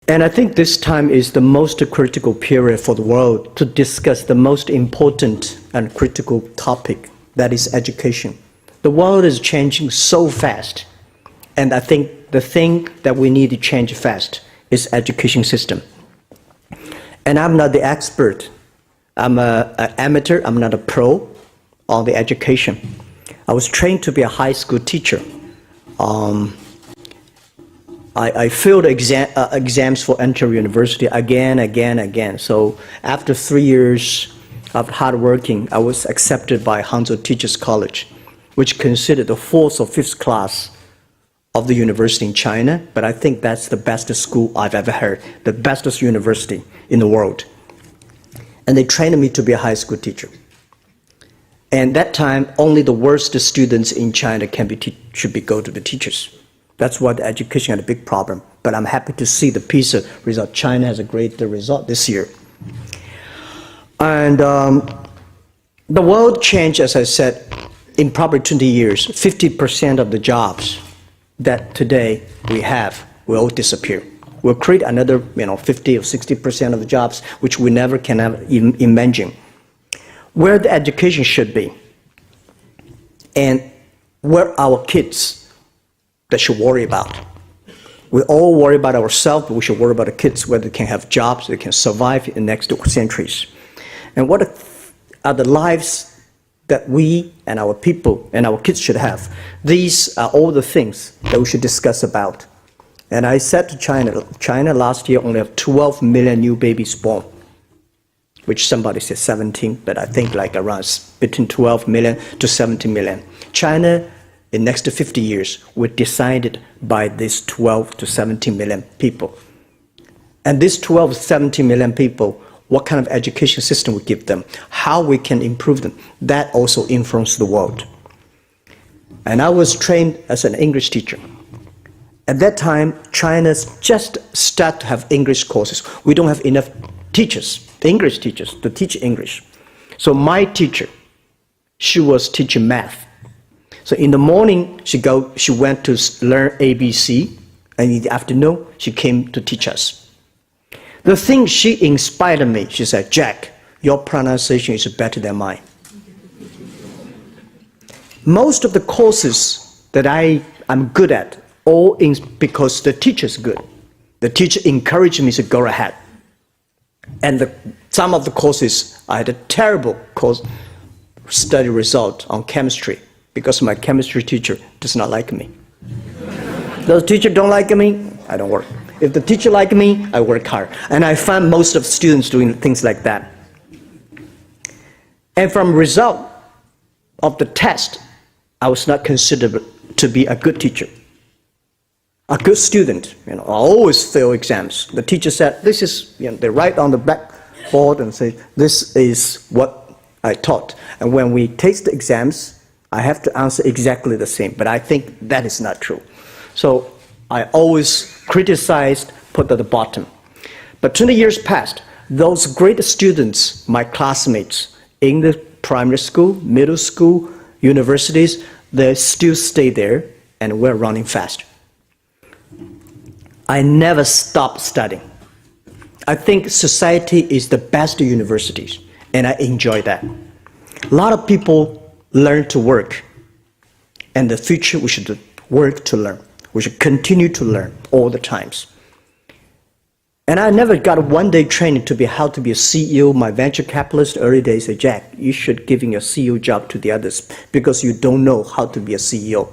And I think this time is the most critical period for the world to discuss the most important and critical topic, that is education. The world is changing so fast, and I think the thing that we need to change fast is education system. And I'm not the expert. I'm an amateur, I'm not a pro on the education. I was trained to be a high school teacher. I failed exams for entering university again. So after 3 years of hard working, I was accepted by Hangzhou Teachers College, which considered the 4th or 5th class of the university in China. But I think that's the best school I've ever heard, the best university in the world. And they trained me to be a high school teacher. And that time, only the worst students in China should go to the teachers. That's why the education had a big problem. But I'm happy to see the PISA result. China has a great result this year. And the world changed, as I said, in probably 20 years. 50% of the jobs that today we have will disappear. We'll create another 50 or 60% of the jobs which we never can even imagine. Where the education should be, and where our kids that should worry about. We all worry about ourselves, but we should worry about the kids, whether they can have jobs, they can survive in the next centuries. And what are the lives that we and our people and our kids should have? These are all the things that we should discuss about. And I said to China last year only have 12 million new babies born, which somebody said 17, but I think like around between 12 million to 17 million. China, in next 50 years, were decided by these 12 to 17 million people. And these 12 to 17 million people, what kind of education system we give them, how we can improve them, that also influences the world. And I was trained as an English teacher. At that time, China just started to have English courses. We don't have enough teachers, English teachers, to teach English. So my teacher, she was teaching math. So in the morning, she went to learn ABC, and in the afternoon, she came to teach us. The thing she inspired me, she said, "Jack, your pronunciation is better than mine." Most of the courses that I'm good at, all because the teacher's good. The teacher encouraged me to go ahead. And some of the courses, I had a terrible study result on chemistry, because my chemistry teacher does not like me. Those teachers don't like me, I don't work. If the teacher like me, I work hard. And I find most of students doing things like that. And from result of the test, I was not considered to be a good teacher. A good student, I always fail exams. The teacher said, this is, they write on the blackboard and say, this is what I taught. And when we take the exams, I have to answer exactly the same, but I think that is not true. So I always criticized, put at the bottom. But 20 years passed, those great students, my classmates in the primary school, middle school, universities, they still stay there and we're running fast. I never stopped studying. I think society is the best universities, and I enjoy that. A lot of people learn to work. And the future, we should work to learn. We should continue to learn all the times. And I never got a one-day training to be how to be a CEO. My venture capitalist early days said, "Jack, you should give your CEO job to the others because you don't know how to be a CEO."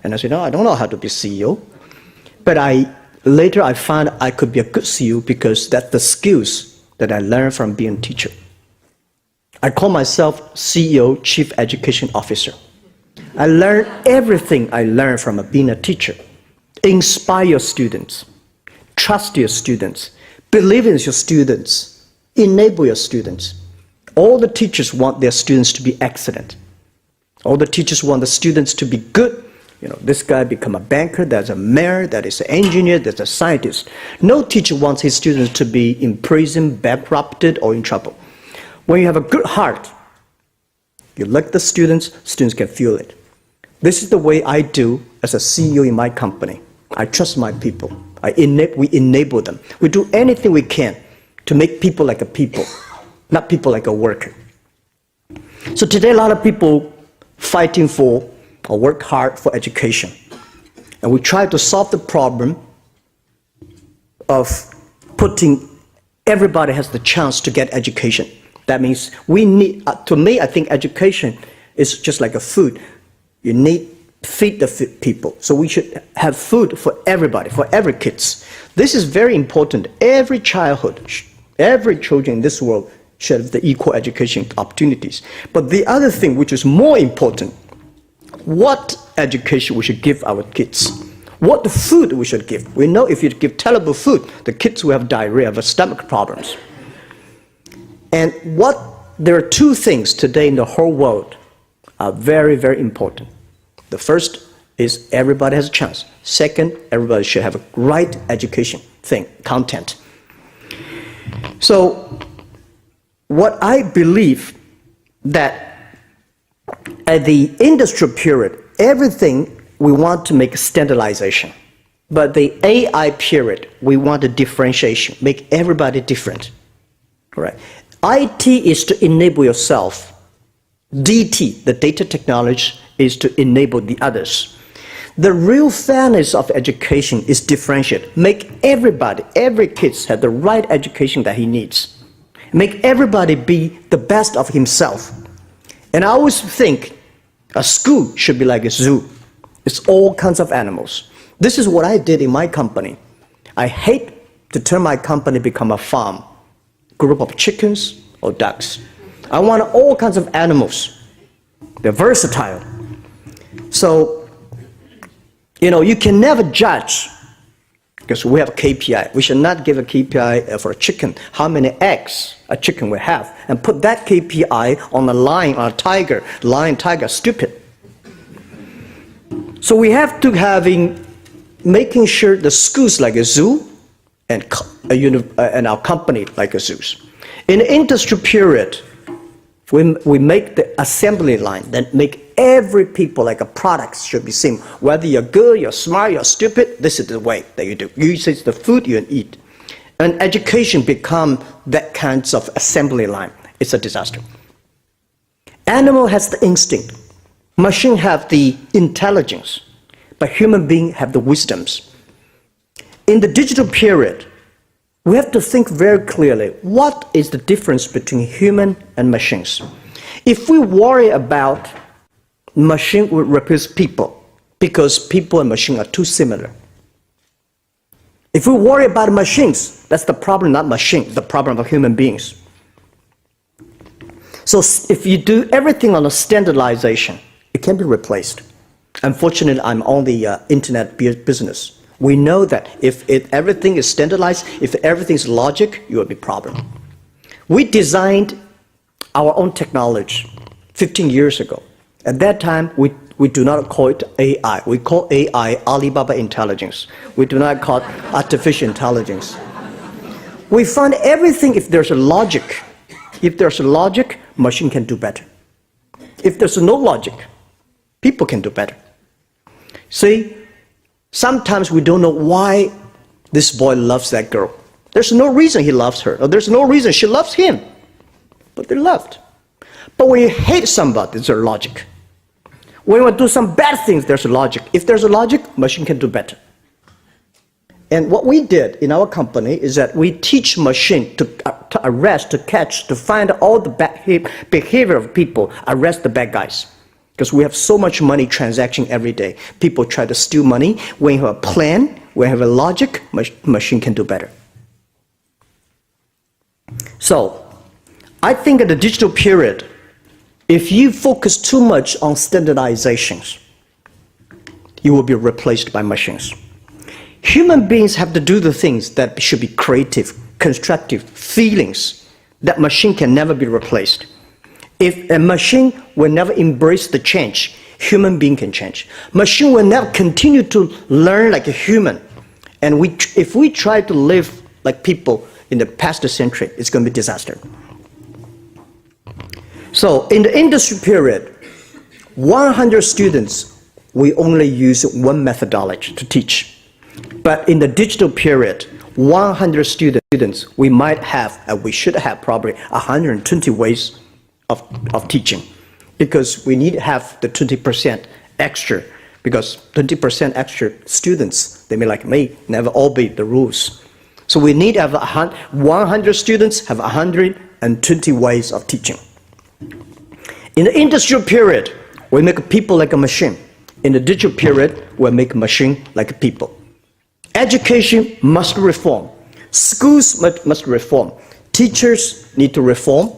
And I said, "No, I don't know how to be a CEO." But later I found I could be a good CEO because that's the skills that I learned from being a teacher. I call myself CEO, Chief Education Officer. I learned everything I learned from being a teacher. Inspire your students, trust your students, believe in your students, enable your students. All the teachers want their students to be excellent. All the teachers want the students to be good. This guy become a banker, there's a mayor, that is an engineer, there's a scientist. No teacher wants his students to be in prison, bankrupted, or in trouble. When you have a good heart, you like the students can feel it. This is the way I do as a CEO in my company. I trust my people. We enable them. We do anything we can to make people like a people, not people like a worker. So today a lot of people fighting for or work hard for education. And we try to solve the problem of putting everybody has the chance to get education. That means we need, to me, I think education is just like a food. You need to feed the people. So we should have food for everybody, for every kids. This is very important. Every childhood, every children in this world should have the equal education opportunities. But the other thing which is more important, what education we should give our kids, what food we should give. We know if you give terrible food, the kids will have diarrhea, have stomach problems. And there are two things today in the whole world are very, very important. The first is everybody has a chance. Second, everybody should have a right education content. So what I believe that at the industrial period, everything we want to make standardization. But the AI period, we want a differentiation, make everybody different. Right? IT is to enable yourself. DT, the data technology, is to enable the others. The real fairness of education is differentiate. Make everybody, every kid have the right education that he needs. Make everybody be the best of himself. And I always think a school should be like a zoo. It's all kinds of animals. This is what I did in my company. I hate to turn my company become a farm, group of chickens or ducks. I want all kinds of animals. They're versatile. So, you can never judge, because we have KPI. We should not give a KPI for a chicken, how many eggs a chicken will have, and put that KPI on a lion or a tiger. Lion, tiger, stupid. So we have to making sure the schools like a zoo and our company like a zoo. In the industry period, we make the assembly line, then make every people like a product should be same. Whether you're good, you're smart, you're stupid, this is the way that you do. You say the food you eat. And education become that kinds of assembly line. It's a disaster. Animal has the instinct. Machine have the intelligence. But human being have the wisdoms. In the digital period, we have to think very clearly, what is the difference between human and machines? If we worry about machine will replace people, because people and machine are too similar. If we worry about machines, that's the problem, not machine, the problem of human beings. So if you do everything on a standardization, it can be replaced. Unfortunately, I'm on the internet business. We know that if everything is standardized, if everything is logic, you will be problem. We designed our own technology 15 years ago. At that time, we do not call it AI. We call AI Alibaba intelligence. We do not call it artificial intelligence. We find everything if there's a logic. If there's a logic, machine can do better. If there's no logic, people can do better. See, sometimes we don't know why this boy loves that girl. There's no reason he loves her, or there's no reason she loves him. But they're loved. But when you hate somebody, there's a logic. When you do some bad things, there's a logic. If there's a logic, machine can do better. And what we did in our company is that we teach machine to arrest, to catch, to find all the bad behavior of people, arrest the bad guys. Because we have so much money transaction every day. People try to steal money. When you have a plan, when you have a logic, machine can do better. So, I think in the digital period, if you focus too much on standardizations, you will be replaced by machines. Human beings have to do the things that should be creative, constructive, feelings that machine can never be replaced. If a machine will never embrace the change, human being can change. Machine will never continue to learn like a human. And if we try to live like people in the past century, it's going to be disaster. So in the industry period, 100 students, we only use one methodology to teach. But in the digital period, 100 students, we might have, and we should have probably 120 ways of teaching, because we need to have the 20% extra, because 20% extra students, they may like me, never obey the rules. So we need to have 100 students, have 120 ways of teaching. In the industrial period, we make people like a machine. In the digital period, we make a machine like people. Education must reform. Schools must reform. Teachers need to reform,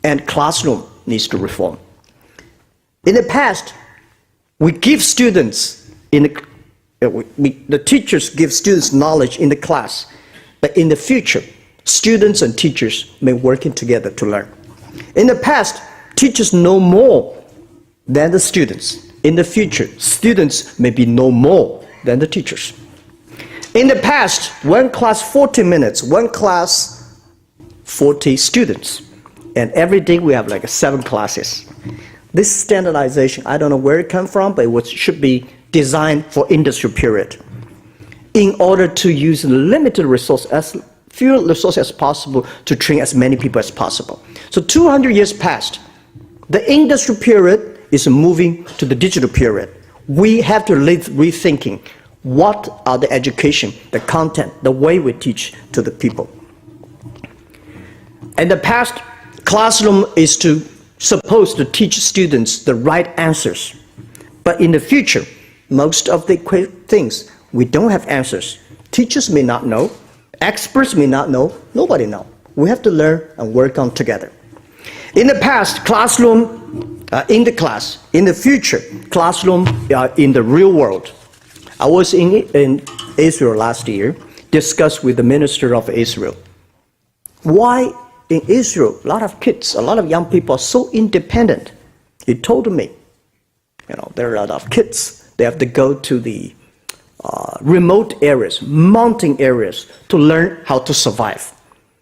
and classroom needs to reform. In the past, we give students, the teachers give students knowledge in the class, but in the future, students and teachers may work together to learn. In the past, teachers know more than the students. In the future, students maybe know more than the teachers. In the past, one class 40 minutes, one class 40 students. And every day we have like 7 classes. This standardization, I don't know where it comes from, but it should be designed for industrial period. In order to use limited resources, as few resources as possible, to train as many people as possible. So 200 years passed. The industrial period is moving to the digital period. We have to rethinking what are the education, the content, the way we teach to the people. In the past, classroom is supposed to teach students the right answers. But in the future, most of the things, we don't have answers. Teachers may not know, experts may not know, nobody knows. We have to learn and work on together. In the past, classroom in the class. In the future, classroom in the real world. I was in Israel last year, discussed with the minister of Israel. Why in Israel, a lot of kids, a lot of young people are so independent? He told me, there are a lot of kids. They have to go to the remote areas, mountain areas, to learn how to survive.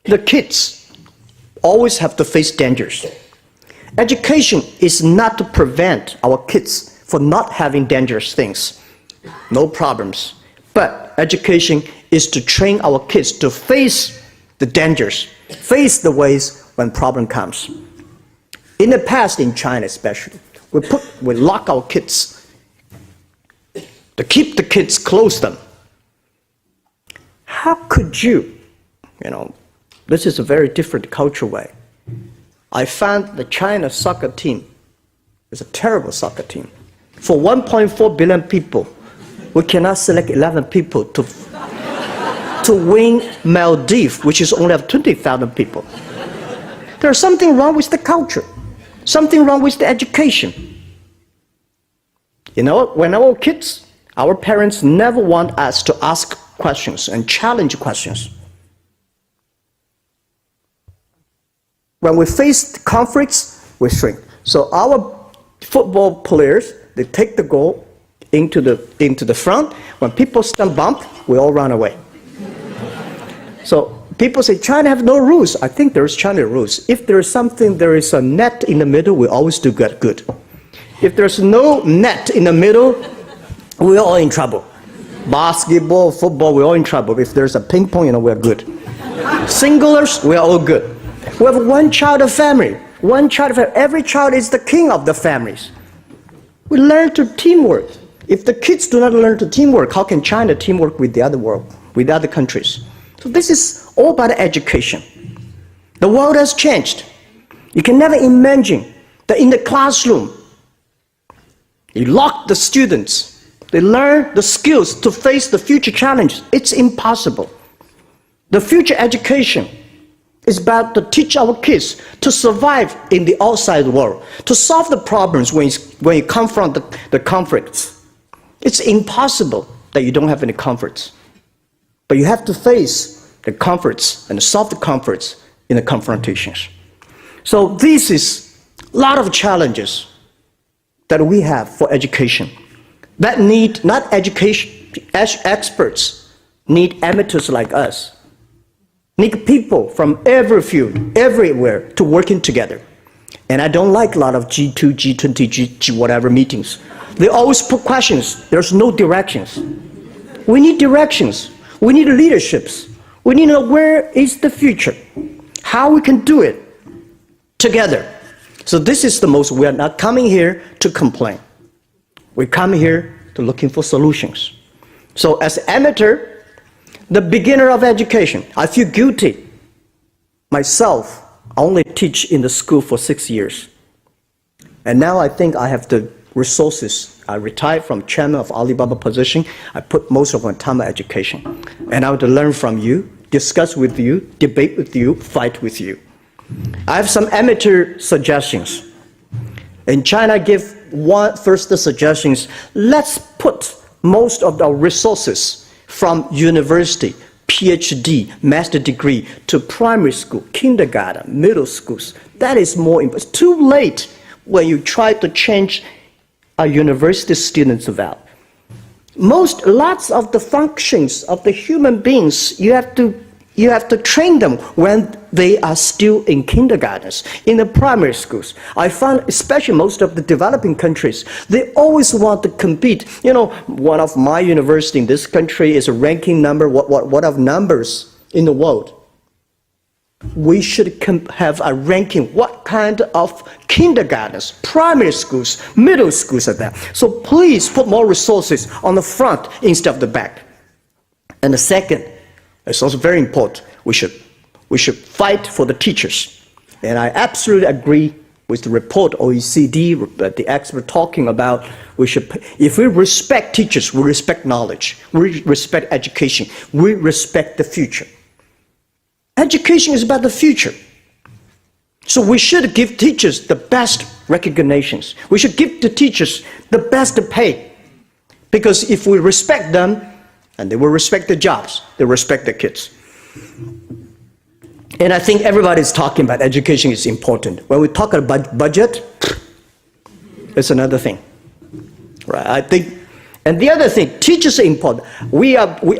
The kids always have to face dangers. Education is not to prevent our kids from not having dangerous things. No problems. But education is to train our kids to face the dangers, face the ways when problem comes. In the past, in China especially, we lock our kids to keep the kids close to them. How could you, this is a very different cultural way. I found the China soccer team is a terrible soccer team. For 1.4 billion people, we cannot select 11 people to win Maldives, which is only have 20,000 people. There's something wrong with the culture, something wrong with the education. When our kids, our parents never want us to ask questions and challenge questions. When we face conflicts, we shrink. So our football players, they take the goal into the front. When people stand bump, we all run away. So people say China have no rules. I think there is China rules. If there is something, there is a net in the middle, we always do good. If there's no net in the middle, we're all in trouble. Basketball, football, we're all in trouble. If there's a ping pong, we're good. Singulars, we're all good. We have one child of family. One child of family. Every child is the king of the families. We learn to teamwork. If the kids do not learn to teamwork, how can China teamwork with the other world, with other countries? So this is all about education. The world has changed. You can never imagine that in the classroom, you lock the students. They learn the skills to face the future challenges. It's impossible. The future education is about to teach our kids to survive in the outside world, to solve the problems when you confront the conflicts. It's impossible that you don't have any conflicts. But you have to face the conflicts and solve the conflicts in the confrontations. So this is a lot of challenges that we have for education that need not education experts, need amateurs like us. Need people from every field, everywhere, to working together. And I don't like a lot of G2, G20, G whatever meetings. They always put questions. There's no directions. We need directions. We need leaderships. We need to know where is the future, how we can do it together. So this is the most, we are not coming here to complain. We come here to looking for solutions. So as amateur, the beginner of education, I feel guilty. Myself, I only teach in the school for 6 years. And now I think I have the resources. I retired from chairman of Alibaba position. I put most of my time on education. And I want to learn from you, discuss with you, debate with you, fight with you. I have some amateur suggestions. In China, I give first the suggestions. Let's put most of our resources from university, PhD, master degree, to primary school, kindergarten, middle schools. That is more important. It's too late when you try to change a university student's value. Lots of the functions of the human beings, you have to train them when they are still in kindergartens, in the primary schools. I find, especially most of the developing countries, they always want to compete. You know, one of my university in this country is a ranking number, what of numbers in the world. We should have a ranking, what kind of kindergartens, primary schools, middle schools are there. So please put more resources on the front instead of the back. And the second, it's also very important, we should fight for the teachers. And I absolutely agree with the report OECD, the expert talking about, if we respect teachers, we respect knowledge, we respect education, we respect the future. Education is about the future. So we should give teachers the best recognitions. We should give the teachers the best pay. Because if we respect them, and they will respect their jobs, they respect their kids. And I think everybody's talking about education is important. When we talk about budget, it's another thing. Right? I think, and the other thing, teachers are important.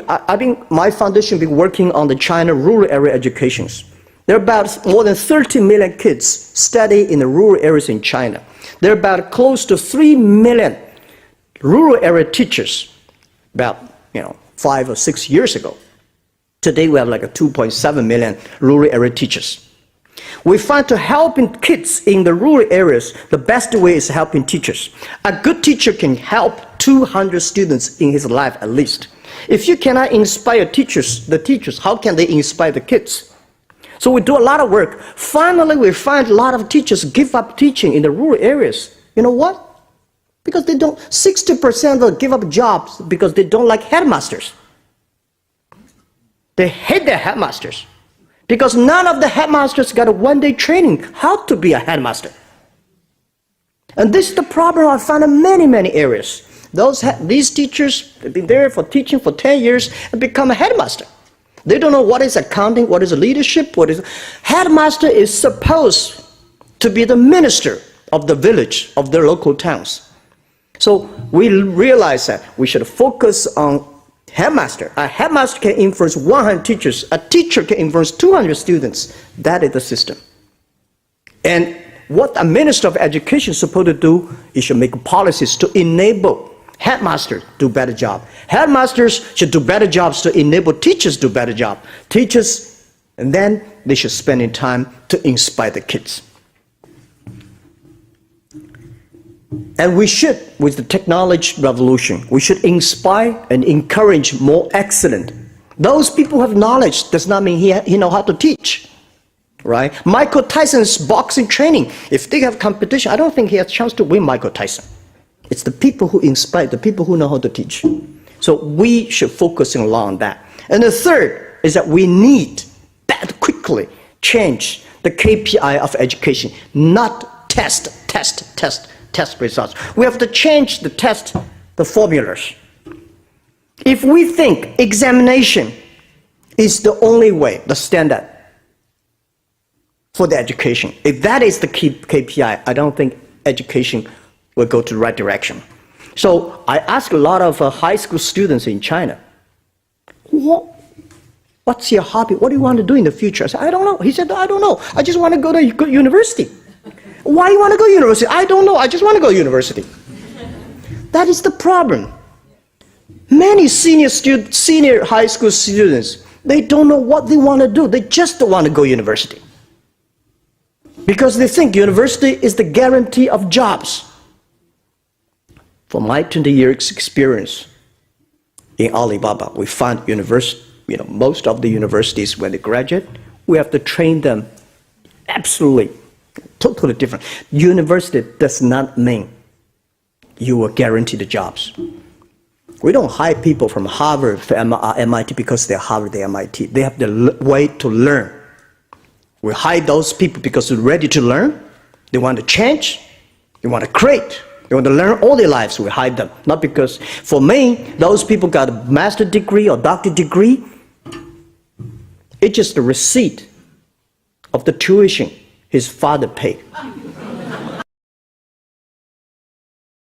I think my foundation been working on the China rural area educations. There are about more than 30 million kids study in the rural areas in China. There are about close to 3 million rural area teachers, about 5 or 6 years ago. Today we have like a 2.7 million rural area teachers. We find to helping kids in the rural areas, the best way is helping teachers. A good teacher can help 200 students in his life at least. If you cannot inspire the teachers, how can they inspire the kids? So we do a lot of work. Finally, we find a lot of teachers give up teaching in the rural areas. You know what? Because 60% of them give up jobs because they don't like headmasters. They hate their headmasters. Because none of the headmasters got a one-day training how to be a headmaster. And this is the problem I find in many, many areas. These teachers have been there for teaching for 10 years and become a headmaster. They don't know what is accounting, what is leadership, Headmaster is supposed to be the minister of the village, of their local towns. So we realize that we should focus on headmaster. A headmaster can influence 100 teachers. A teacher can influence 200 students. That is the system. And what a minister of education is supposed to do, he should make policies to enable headmasters to do better job. Headmasters should do better jobs to enable teachers to do better job. Teachers, and then they should spend in time to inspire the kids. And we should, with the technology revolution, we should inspire and encourage more excellent. Those people who have knowledge does not mean he know how to teach, right? Michael Tyson's boxing training, if they have competition, I don't think he has a chance to win Michael Tyson. It's the people who inspire, the people who know how to teach. So we should focus on that. And the third is that we need that quickly change the KPI of education, not test results. We have to change the formulas. If we think examination is the only way, the standard for the education, if that is the KPI, I don't think education will go to the right direction. So I asked a lot of high school students in China, what's your hobby? What do you want to do in the future? I said, I don't know. He said, I don't know. I just want to go to university. Why do you want to go to university? I don't know. I just want to go to university. That is the problem. Many senior high school students, they don't know what they want to do. They just don't want to go to university. Because they think university is the guarantee of jobs. From my 20 years experience in Alibaba, we find most of the universities, when they graduate, we have to train them absolutely, totally different. University does not mean you will guarantee the jobs. We don't hire people from Harvard, MIT because they're Harvard, they're MIT. They have the way to learn. We hire those people because they're ready to learn. They want to change. They want to create. They want to learn all their lives. We hire them. Not because, for me, those people got a master's degree or doctorate degree. It's just the receipt of the tuition his father paid.